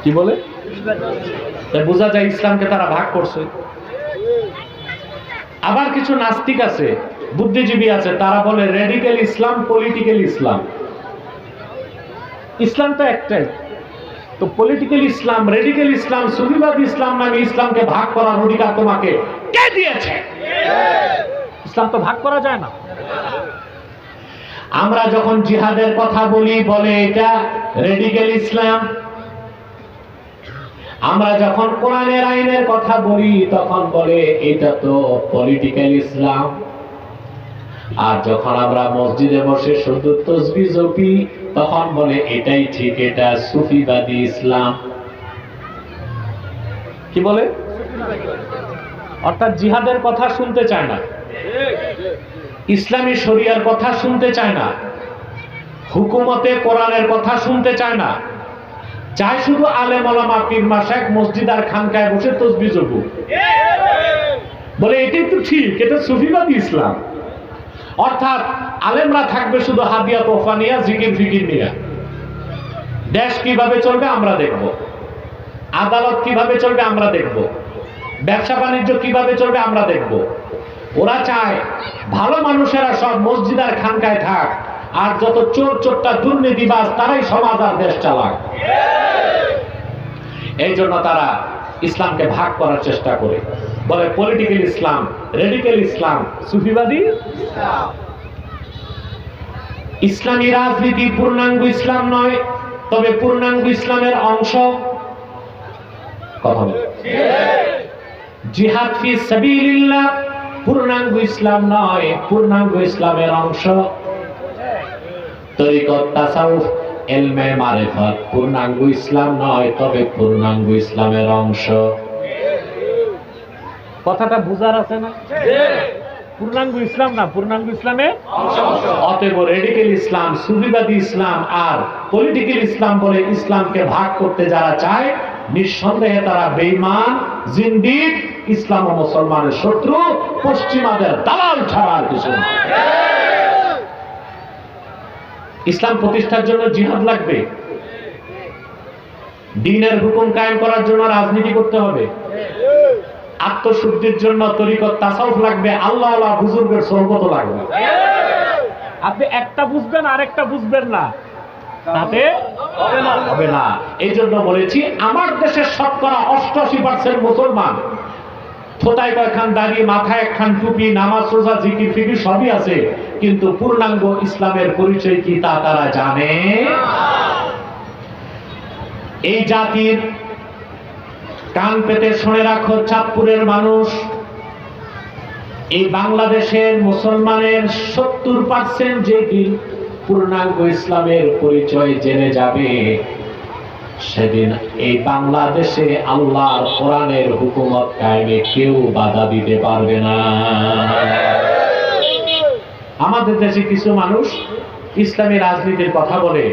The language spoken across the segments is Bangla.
কি বলে? বোঝা যায় ইসলামকে তারা ভাগ করছে। আবার কিছু নাস্তিক আছে, বুদ্ধিজীবী আছে, তারা বলে রেডিক্যাল ইসলাম, পলিটিক্যাল ইসলাম। ইসলাম তো একটাই, তো পলিটিক্যাল ইসলাম, রেডিক্যাল ইসলাম, সুফিবাদী ইসলাম নামে ইসলামকে ভাগ করার অধিকার তোমাকে কে দিয়েছে? ইসলাম তো ভাগ করা যায় না। আমরা যখন জিহাদের কথা বলি বলে এটা রেডিক্যাল ইসলাম, আমরা যখন কোরআনের আইনের কথা বলি তখন বলে এটা তো পলিটিক্যাল ইসলাম। আর যখন আমরা মসজিদে বসে শুধু তাসবিহ জপি তখন বলে এটাই ঠিক, এটা সুফিবাদী ইসলাম। কি বলে? অর্থাৎ জিহাদের কথা শুনতে চায় না, ইসলামী শরিয়ার কথা শুনতে চায় না, হুকুমতে কোরআনের কথা শুনতে চায় না, চায় শুধু আলেম ওলামা পীর মাশায়েখ মসজিদ আর খানকায় বসে তাসবিহ জপুক। বলে এটাই তো ঠিক, এটা সুফিবাদী ইসলাম। অর্থাৎ আলেমরা থাকবে শুধু হাদিয়া তোফা নিয়া, জিকির ফিকির নিয়া। দেশ কিভাবে চলবে আমরা দেখব, আদালত কিভাবে চলবে আমরা দেখব, ব্যবসা বাণিজ্য কিভাবে চলবে আমরা দেখব। ওরা চায় ভালো মানুষেরা সব মসজিদ আর খানকায় থাক, আর যত চোর চোরটা দুর্নীতিবাজ তারাই সমাজ আর দেশ চালাক। এই জন্য তারা ইসলামকে ভাগ করার চেষ্টা করে, বলে পলিটিক্যাল ইসলাম, রেডিক্যাল ইসলাম, সুফিবাদী ইসলাম। ইসলামী রাজনীতি পূর্ণাঙ্গ ইসলাম নয়, তবে পূর্ণাঙ্গ ইসলামের অংশ। কথা বলে জিহাদ ফি সাবিলিল্লাহ পূর্ণাঙ্গ ইসলাম নয়, পূর্ণাঙ্গ ইসলামের অংশ। তরিকত, তাসাউফ, ইলমে মারিফাত পূর্ণাঙ্গ ইসলাম নয়, তবে পূর্ণাঙ্গ ইসলামের অংশ। কথাটা বুঝার আছে না? পূর্ণাঙ্গ ইসলাম না, পূর্ণাঙ্গ ইসলামের অংশ। অতএব রেডিক্যাল ইসলাম, সুফিবাদী ইসলাম আর পলিটিক্যাল ইসলাম বলে ইসলামকে ভাগ করতে যারা চায়, নিঃসন্দেহে তারা বেঈমান, জিন্দিক, ইসলাম ও মুসলমানের শত্রু, পশ্চিমাদের দালাল ছাড়া আর কিছু না। ইসলাম প্রতিষ্ঠার জন্য জিহাদ লাগবে, দ্বীনের হুকুম কায়েম করার জন্য রাজনীতি করতে হবে, আত্মশুদ্ধির জন্য তরিকত তাসাউফ লাগবে, আল্লাহ আল্লাহ বুজুর্গের সোহবত লাগবে। আপনি একটা বুঝবেন আর একটা বুঝবেন না, তাতে হবে না। এই জন্য বলেছি আমার দেশের শতকরা 88% মুসলমান, থোতায় কয়েকখান দাঁড়িয়ে, মাথায় একখান টুপি, নামাজ রোজা জিকির ফিকির সবই আছে, কিন্তু পূর্ণাঙ্গ ইসলামের পরিচয় কি তা তারা জানে? এই জাতির কান পেতে শুনে রাখো চাঁদপুরের মানুষ, এই বাংলাদেশের মুসলমানের 70% যেদিন পূর্ণাঙ্গ ইসলামের পরিচয় জেনে যাবে, সেদিন এই বাংলাদেশে আল্লাহর কোরআনের হুকুমত কায়েমে কেউ বাধা দিতে পারবে না। আমাদের দেশে কিছু মানুষ ইসলামী রাজনীতির কথা বলে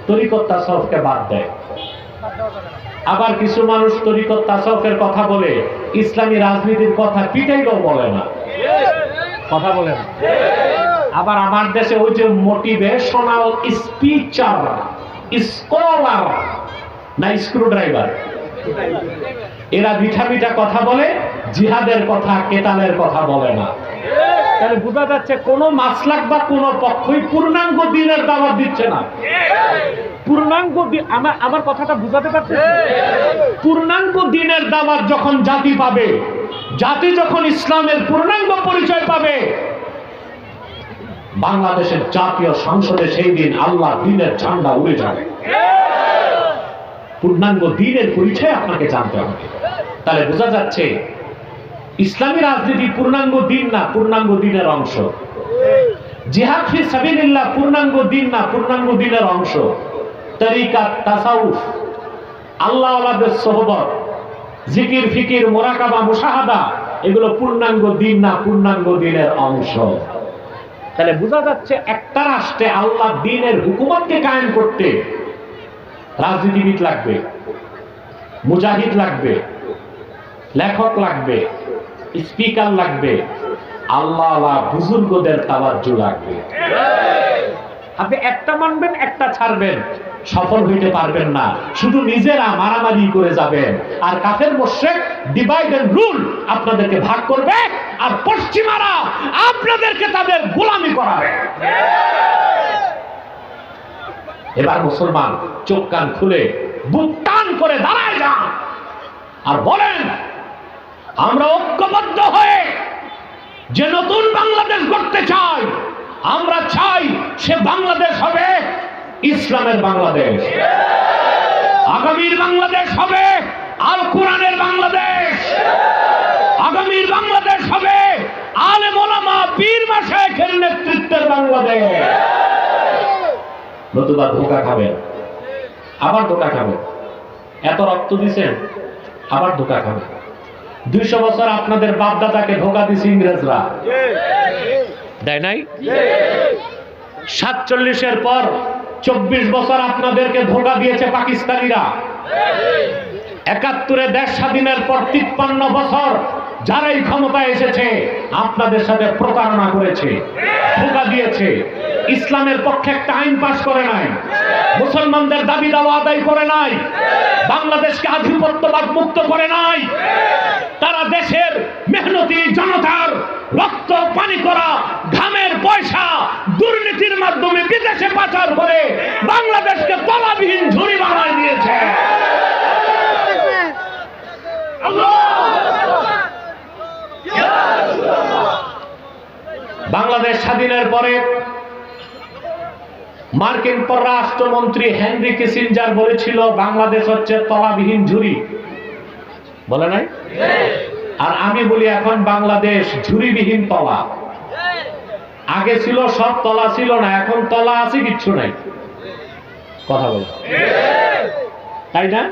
তরিকত তাসাউফকে বাদ দেয়, আবার কিছু মানুষ তরিকত তাসাউফের কথা বলে ইসলামী রাজনীতির কথা পিটাইলেও বলে না, কথা বলে না। আবার আমার দেশে ওই যে মোটিভেশনাল স্পিচার, স্কলার না স্ক্রু ড্রাইভার, এরা মিঠা মিঠা কথা বলে, জিহাদের কথা, কেতালের কথা বলে না। তাহলে বোঝা যাচ্ছে কোন মাসলাক বা কোন পক্ষই পূর্ণাঙ্গ দ্বীনের দাওয়াত দিচ্ছে না। পূর্ণাঙ্গ আমার কথাটা বুঝাতে পারছি? পূর্ণাঙ্গ দ্বীনের দাওয়াত যখন জাতি পাবে, জাতি যখন ইসলামের পূর্ণাঙ্গ পরিচয় পাবে, বাংলাদেশের জাতীয় সংসদে সেই দিন আল্লাহ দ্বীনের ঝান্ডা উড়ে যাবে। পূর্ণাঙ্গ দ্বীনের পরিচয় আপনাকে জানতে হবে। তাহলে বোঝা যাচ্ছে ইসলামী রাজনীতি পূর্ণাঙ্গ দ্বীন না, পূর্ণাঙ্গ দ্বীনের অংশ। জিহাদ ফি সাবিলিল্লাহ পূর্ণাঙ্গ দ্বীন না, পূর্ণাঙ্গ দ্বীনের অংশ। তরিকাত, তাসাউফ, আল্লাহ ওয়ালাদের সোহবত, জিকির ফিকির, মুরাকাবা, মুশাহাদা, এগুলো পূর্ণাঙ্গ দ্বীন না, পূর্ণাঙ্গ দ্বীনের অংশ। তাহলে বোঝা যাচ্ছে একটা রাষ্ট্রে আল্লাহ দ্বীনের হুকুমতকে কায়েম করতে রাজনীতিবিদ লাগবে, মুজাহিদ লাগবে, লেখক লাগবে, স্পিকার লাগবে, আল্লাহ বুজুর্গদের তাওয়াজ্জু লাগবে। আপনি একটা মানবেন, একটা ছাড়বেন, সফল হইতে পারবেন না, শুধু নিজেরা মারামারি করে যাবেন। আর কাফের মুশরিক ডিভাইড এন্ড রুল আপনাদেরকে ভাগ করবে, আর পশ্চিমারা আপনাদেরকে তাদের গোলামি করাবে। এবার মুসলমান চোখ কান খুলে বুক টান করে দাঁড়ায় যান আর বলেন, আমরা ঐক্যবদ্ধ হয়ে যে নতুন বাংলাদেশ গড়তে চাই, আমরা চাই সে বাংলাদেশ হবে ইসলামের বাংলাদেশ। আগামীর বাংলাদেশ হবে আল কোরআনের বাংলাদেশ। আগামীর বাংলাদেশ হবে আলেম ওলামা পীর মাশায়েখের নেতৃত্বের বাংলাদেশ। নতুবা ধোঁকা খাবেন, আবার ধোঁকা খাবেন। এত রক্ত দিছেন, আবার ধোঁকা খাবেন। 200 বছর আপনাদের বাপদাদাকে ধোঁকা দিছে ইংরেজরা, দেয় নাই? 47-এর পর 24 বছর আপনাদেরকে ধোঁকা দিয়েছে পাকিস্তানিরা। 71-এ দেশ স্বাধীনের পর 53 বছর যারাই ক্ষমতায় এসেছে আপনাদের সাথে প্রতারণা করেছে, ধোঁকা দিয়েছে। ইসলামের পক্ষে একটা আইন পাশ করে নাই, মুসলমানদের দাবি দাওয়া আদায় করে নাই, বাংলাদেশকে আধিপত্যবাদ মুক্ত করে নাই। তারা দেশের মেহনতি জনতার রক্ত পানি করা ঘামের পয়সা দুর্নীতির মাধ্যমে বিদেশে পাচার করে বাংলাদেশকে তলাবিহীন ঝুড়ি বানায় দিয়েছে। বাংলাদেশ স্বাধীনের পরে মার্কিন পররাষ্ট্রমন্ত্রী হেনরি কিসিঞ্জার বলেছিল বাংলাদেশ হচ্ছে তলাবিহীন ঝুড়ি, বলে নাই? আর আমি বলি এখন বাংলাদেশ ঝুড়িবিহীন তলা। আগে ছিল সব তলা ছিল না, এখন তলা আছে কিচ্ছু নাই। কথা বল, তাই না?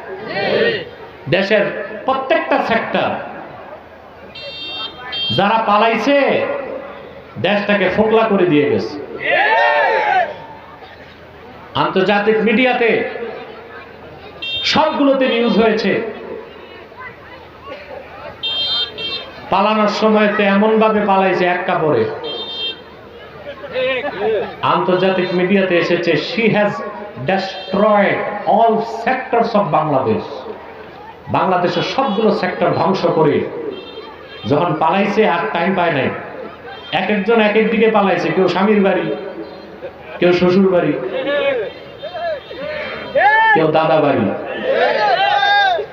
দেশের প্রত্যেকটা সেক্টর যারা পালাইছে দেশটাকে ফোকলা করে দিয়ে গেছে। আন্তর্জাতিক মিডিয়াতে সবগুলোতে নিউজ হয়েছে, পালানোর সময়তে এমন ভাবে পালাইছে এক কাপড়ে। আন্তর্জাতিক মিডিয়াতে এসেছে, she has destroyed all sectors of Bangladesh. বাংলাদেশের সবগুলো সেক্টর ধ্বংস করে যখন পালাইছে আর টাইম পায় নাই। এক একজন এক এক দিকে পালাইছে, কেউ স্বামীর বাড়ি, কেউ শ্বশুর বাড়ি, কেউ দাদা বাড়ি,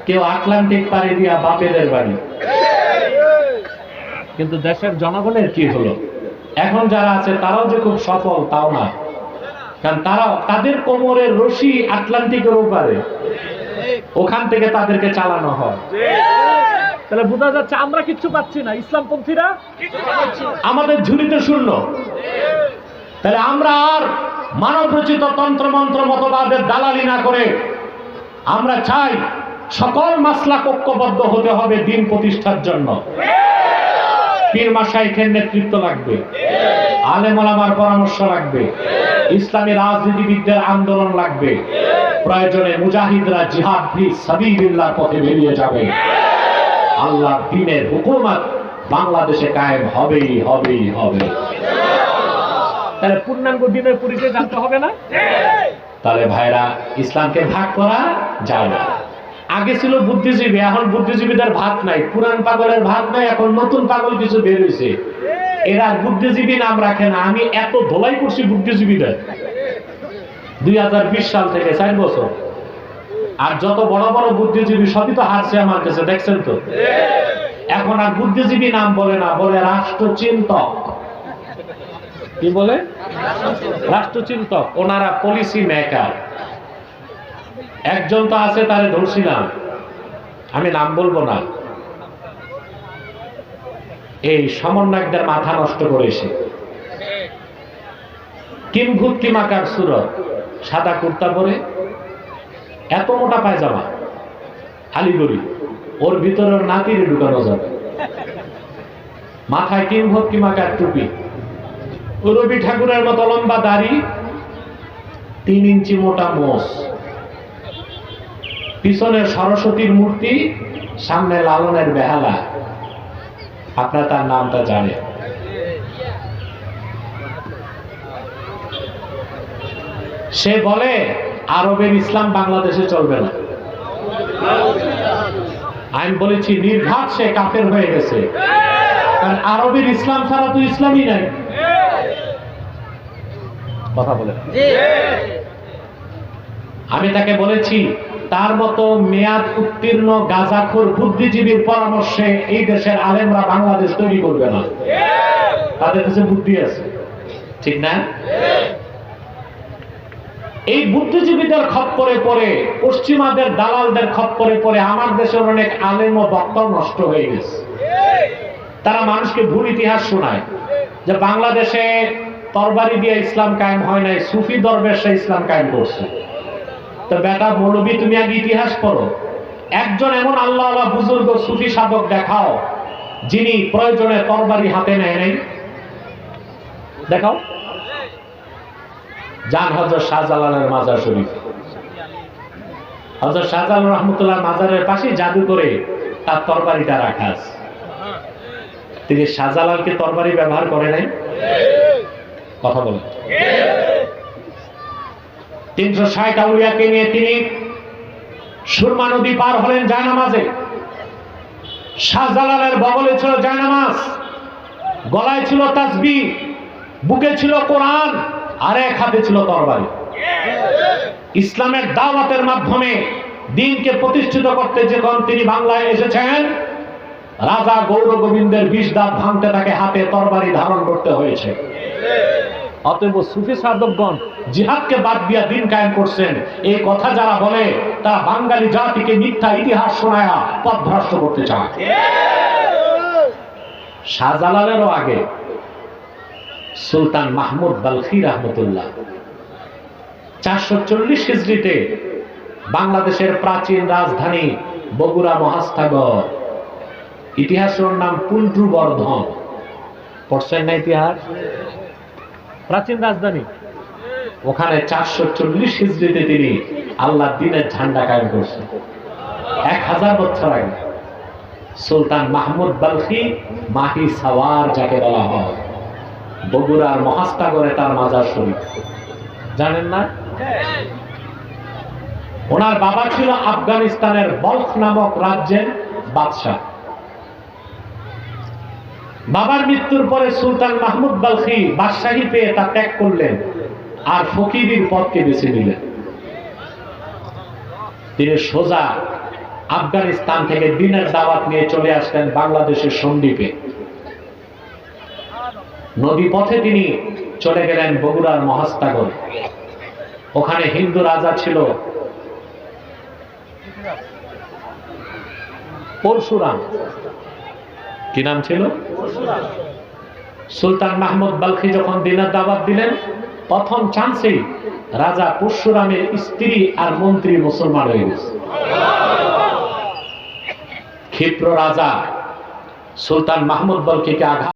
কেউ আটলান্টিক পাড়ি দিয়া বাপেদের বাড়ি। কিন্তু দেশের জনগণের কি হলো? এখন যারা আছে তারাও যে খুব সফল তাও না, কারণ তাদের কোমরের রশি আটলান্টিকের ওপারে, ওখান থেকে তাদেরকে চালানো হয়। তাহলে বোঝা যাচ্ছে আমরা কিচ্ছু পাচ্ছি না, ইসলামপন্থীরা আমাদের ঝুড়িতে শূন্য। তাহলে আমরা আর মানব রচিত তন্ত্রমন্ত্র মতবাদের দালালি না করে আমরা চাই সকল মাসলাক ঐক্যবদ্ধ হতে হবে দিন প্রতিষ্ঠার জন্য। পীর মাশায়েখের নেতৃত্ব লাগবে, আলেম ওলামার পরামর্শ লাগবে, ইসলামী রাজনীতিবিদদের আন্দোলন লাগবে, প্রয়োজনে মুজাহিদরা জিহাদ ফি সাবিলিল্লাহর পথে বেরিয়ে যাবে। আল্লাহর দ্বীনের হুকুমত বাংলাদেশে কায়েম হবেই হবেই হবে। তাহলে পূর্ণাঙ্গ দ্বীনের পরিচয় জানতে হবে না? তাহলে ভাইরা, ইসলামকে ভাগ করা যায় না। আগে ছিল বুদ্ধিজীবী, এখন বুদ্ধিজীবীদের ভাগ নাই, পুরান পাগলের ভাগ নাই, এখন নতুন পাগল কিছু বের হয়েছে, এরা বুদ্ধিজীবী নাম রাখে না। আমি এত ধোলাই করছি বুদ্ধিজীবীদের 2020 সাল থেকে 4 বছর, আর যত বড় বড় বুদ্ধিজীবী সবই তো হারছে আমার কাছে, দেখছেন তো। এখন আর বুদ্ধিজীবী নাম বলে না, বলে রাষ্ট্রচিন্তক। কি বলে? রাষ্ট্রচিন্তক। ওনারা পলিসি মেকার। একজন তো আছে, তারে ধরছিলাম, আমি নাম বলবো না, এই সমন্বয়কদের মাথা নষ্ট করেছে। কিমভূত কিমাকার সুরত, সাদা কুর্তা পরে, এত মোটা পায়জামা, আলিগড়ি, ওর ভিতরে ওর নাতিরে ঢুকানো যাবে, মাথায় কিমভূত কিমাকার টুপি, রবি ঠাকুরের মতো লম্বা দাড়ি, 3 ইঞ্চি মোটা মোষ, পিছনে সরস্বতীর মূর্তি, সামনে লালনের বেহালা। আপনারা তার নামটা জানেন। সে বলে আরবের ইসলাম বাংলাদেশে চলবে না। আমি বলেছি নির্ঘাত সে কাফের হয়ে গেছে, কারণ আরবের ইসলাম ছাড়া তো ইসলামই নাই। কথা বলে আমি তাকে বলেছি তার মতো মেয়াদ উত্তীর্ণ গাঁজাখোর বুদ্ধিজীবীর পরামর্শে এই দেশের আলেমরা বাংলাদেশ তৈরি করবে না, তাদের কাছে বুদ্ধি আছে, ঠিক না? এই বুদ্ধিজীবীদের খপ্পরে পড়ে, পশ্চিমাদের দালালদের খপ্পরে পড়ে আমার দেশের অনেক আলেম ও বক্তা নষ্ট হয়ে গেছে। তারা মানুষকে ভুল ইতিহাস শোনায় যে বাংলাদেশে তরবারি দিয়ে ইসলাম কায়েম হয় নাই, সুফি দরবেশরা ইসলাম কায়েম করছে। তো বেটা মৌলবী, তুমি আগে ইতিহাস পড়ো। একজন এমন আল্লাহ বুজুর্গ সুফি সাধক দেখাও যিনি প্রয়োজনে তরবারি হাতে নেয় নাই, দেখাও। যান হযরত শাহজালালের মাজার শরীফ, হযরত শাহজালাল রহমতুল্লাহ মাজারের পাশে জাদু করে তার তরবারিটা রাখা আছে। তিনি শাহজালালকে তরবারি ব্যবহার করে নাই? কথা বলেন। 360 আউলিয়াকে নিয়ে তিনি সুরমা নদী পার হলেন জায়নামাজে। শাহজালালের বগলে ছিল জায়নামাজ, গলায় ছিল তাসবিহ, বুকে ছিল কোরআন, আর এক হাতে ছিল তরবারি। ইসলামের দাওয়াতের মাধ্যমে দ্বীনকে প্রতিষ্ঠিত করতে যখন তিনি বাংলায় এসেছেন, রাজা গৌর গোবিন্দের 20 দাঁত ভাঙতে তাকে হাতে তরবারি ধারণ করতে হয়েছে। অতএব সুফি সাধকগণ জিহাদকে বাদ দিয়া দ্বীন কায়েম করছেন, এই কথা যারা বলে তারা বাঙালি জাতিকে মিথ্যা ইতিহাস শোনায়া পথভ্রষ্ট করতে চায়। শাহজালালেরও আগে সুলতান মাহমুদ বালখি রহমতুল্লাহ 440 হিজরিতে বাংলাদেশের প্রাচীন রাজধানী বগুড়া মহাস্থাগর, ইতিহাসের নাম পুন্ড্রু বর্ধন, পড়ছেন না ইতিহাস? প্রাচীন রাজধানী, ওখানে 440 হিজরিতে তিনি আল্লাহ দ্বীনের ঝান্ডা কায়েম করছেন। 1000 বছর আগে সুলতান মাহমুদ বালখি মাহি সাওয়ার যাকে বলা হয়, বগুড়ার মহাস্থাগরে তার মাজার শরীফ, জানেন না? ওনার বাবা ছিল আফগানিস্তানের বলখ নামক রাজ্যের বাদশাহ। বাবার মৃত্যুর পরে সুলতান মাহমুদ বালখি বাদশাহী পেয়ে তা ত্যাগ করলেন আর ফকিরের পথকে বেছে নিলেন। তিনি সোজা আফগানিস্তান থেকে দ্বীনের দাওয়াত নিয়ে চলে আসলেন বাংলাদেশের সন্দ্বীপে। নদী পথে তিনি চলে গেলেন বগুড়ার মহাস্থাগর। ওখানে হিন্দু রাজা ছিল পরশুরাম। কি নাম ছিল? সুলতান মাহমুদ বালখি যখন দ্বীনের দাওয়াত দিলেন, প্রথম চান্সেই রাজা পরশুরামের স্ত্রী আর মন্ত্রী মুসলমান হয়ে গেছে। ক্ষিপ্র রাজা সুলতান মাহমুদ বালখিকে আঘাত